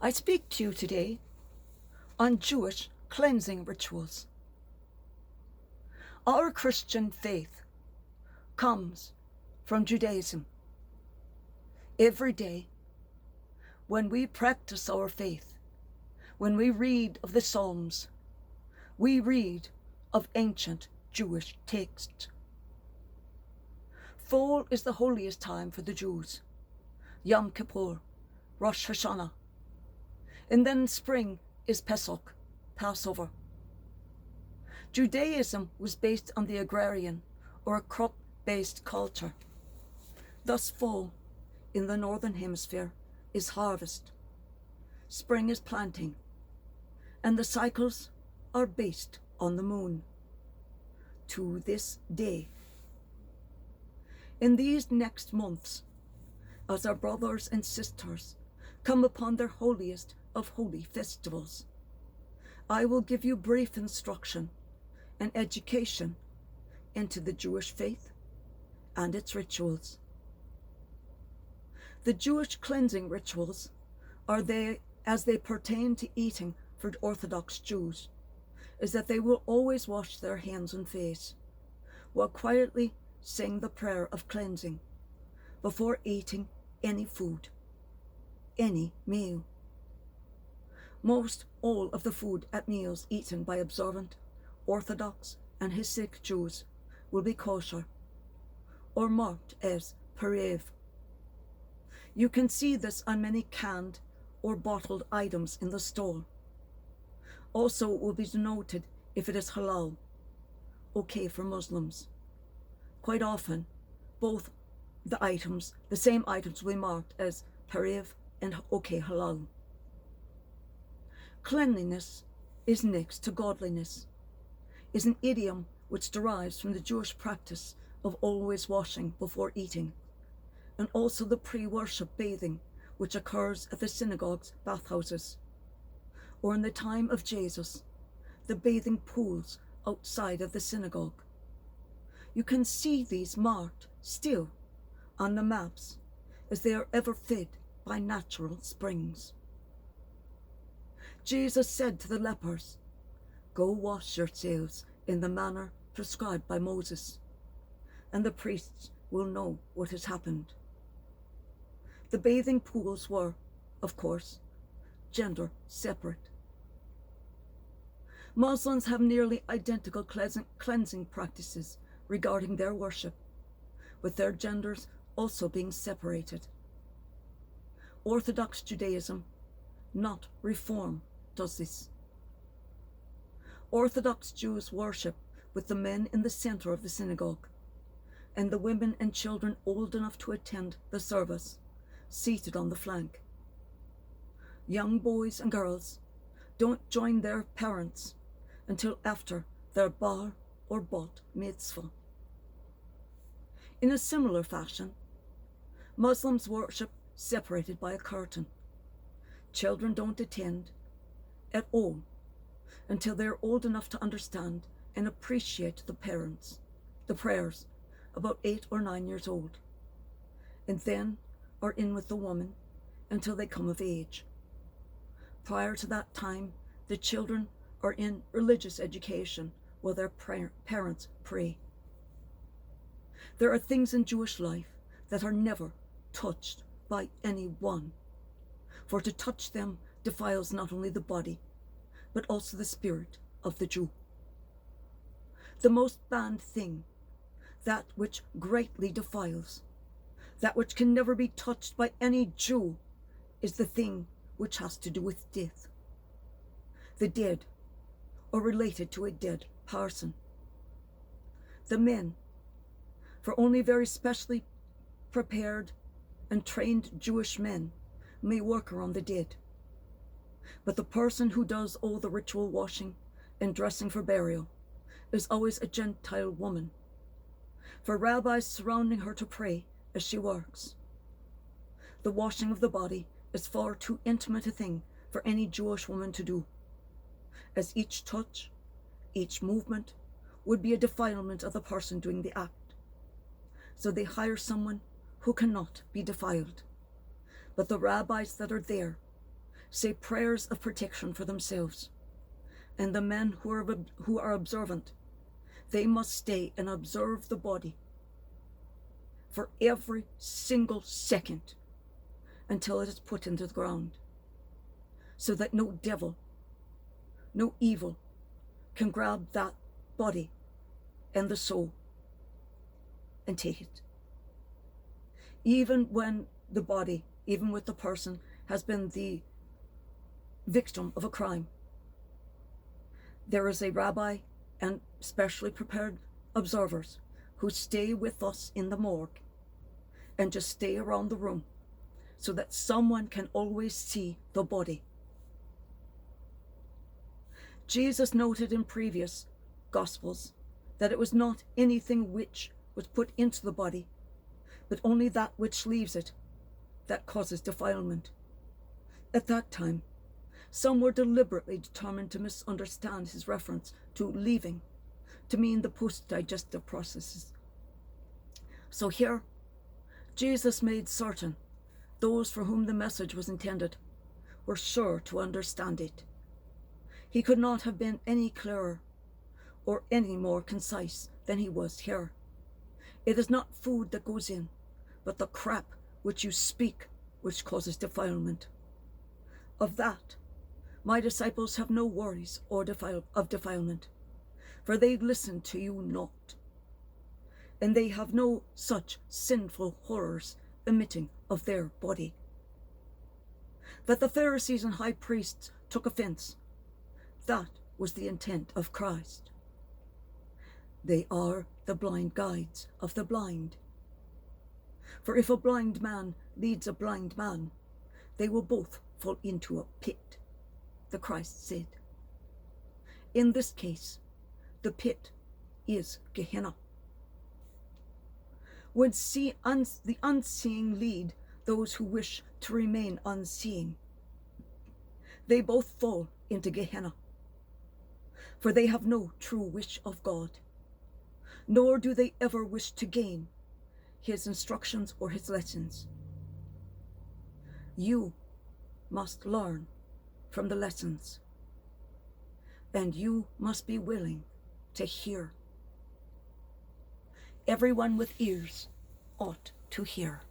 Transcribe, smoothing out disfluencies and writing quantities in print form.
I speak to you today on Jewish cleansing rituals. Our Christian faith comes from Judaism. Every day, when we practice our faith, when we read of the Psalms, we read of ancient Jewish texts. Fall is the holiest time for the Jews, Yom Kippur, Rosh Hashanah, and then spring is Pesach, Passover. Judaism was based on the agrarian or crop-based culture. Thus fall in the northern hemisphere is harvest, spring is planting, and the cycles are based on the moon. To this day. In these next months, as our brothers and sisters come upon their holiest of holy festivals, I will give you brief instruction and education into the Jewish faith and its rituals. The Jewish cleansing rituals are they, as they pertain to eating for Orthodox Jews, is that they will always wash their hands and face, while quietly sing the prayer of cleansing before eating any food, any meal. Most all of the food at meals eaten by observant, Orthodox and Hasidic Jews will be kosher, or marked as parev. You can see this on many canned or bottled items in the store. Also, it will be denoted if it is halal, okay for Muslims. Quite often, both the same items will be marked as parev and okay halal. Cleanliness is next to godliness, is an idiom which derives from the Jewish practice of always washing before eating, and also the pre-worship bathing which occurs at the synagogue's bathhouses, or in the time of Jesus, the bathing pools outside of the synagogue. You can see these marked still on the maps as they are ever fed by natural springs. Jesus said to the lepers, "Go wash yourselves in the manner prescribed by Moses, and the priests will know what has happened." The bathing pools were, of course, gender separate. Muslims have nearly identical cleansing practices regarding their worship, with their genders also being separated. Orthodox Judaism, not Reform, does this. Orthodox Jews worship with the men in the center of the synagogue, and the women and children old enough to attend the service seated on the flank. Young boys and girls don't join their parents until after their bar or bat mitzvah. In a similar fashion, Muslims worship separated by a curtain. Children don't attend at all until they're old enough to understand and appreciate the prayers, about 8 or 9 years old, and then are in with the woman until they come of age. Prior to that time, the children are in religious education while their parents pray. There are things in Jewish life that are never touched by anyone, for to touch them defiles not only the body, but also the spirit of the Jew. The most banned thing, that which greatly defiles, that which can never be touched by any Jew, is the thing which has to do with death. The dead, or related to a dead person. The men, for only very specially prepared and trained Jewish men, may work around the dead. But the person who does all the ritual washing and dressing for burial is always a Gentile woman, for rabbis surrounding her to pray as she works. The washing of the body is far too intimate a thing for any Jewish woman to do, as each touch, each movement would be a defilement of the person doing the act. So they hire someone who cannot be defiled. But the rabbis that are there say prayers of protection for themselves, and the men who are observant, they must stay and observe the body for every single second until it is put into the ground, so that no devil, no evil can grab that body and the soul and take it. Even when the body, even with the person, has been the victim of a crime, there is a rabbi and specially prepared observers who stay with us in the morgue and just stay around the room so that someone can always see the body. Jesus noted in previous Gospels that it was not anything which was put into the body, but only that which leaves it that causes defilement. At that time, some were deliberately determined to misunderstand his reference to leaving to mean the post-digestive processes. So here, Jesus made certain those for whom the message was intended were sure to understand it. He could not have been any clearer or any more concise than he was here. It is not food that goes in, but the crap which you speak which causes defilement. Of that, my disciples have no worries of defilement, for they listen to you not, and they have no such sinful horrors emitting of their body. That the Pharisees and high priests took offense, that was the intent of Christ. They are the blind guides of the blind. For if a blind man leads a blind man, they will both fall into a pit, the Christ said. In this case, the pit is Gehenna. When the unseeing lead those who wish to remain unseeing, they both fall into Gehenna, for they have no true wish of God, nor do they ever wish to gain his instructions or his lessons. You must learn from the lessons, and you must be willing to hear. Everyone with ears ought to hear.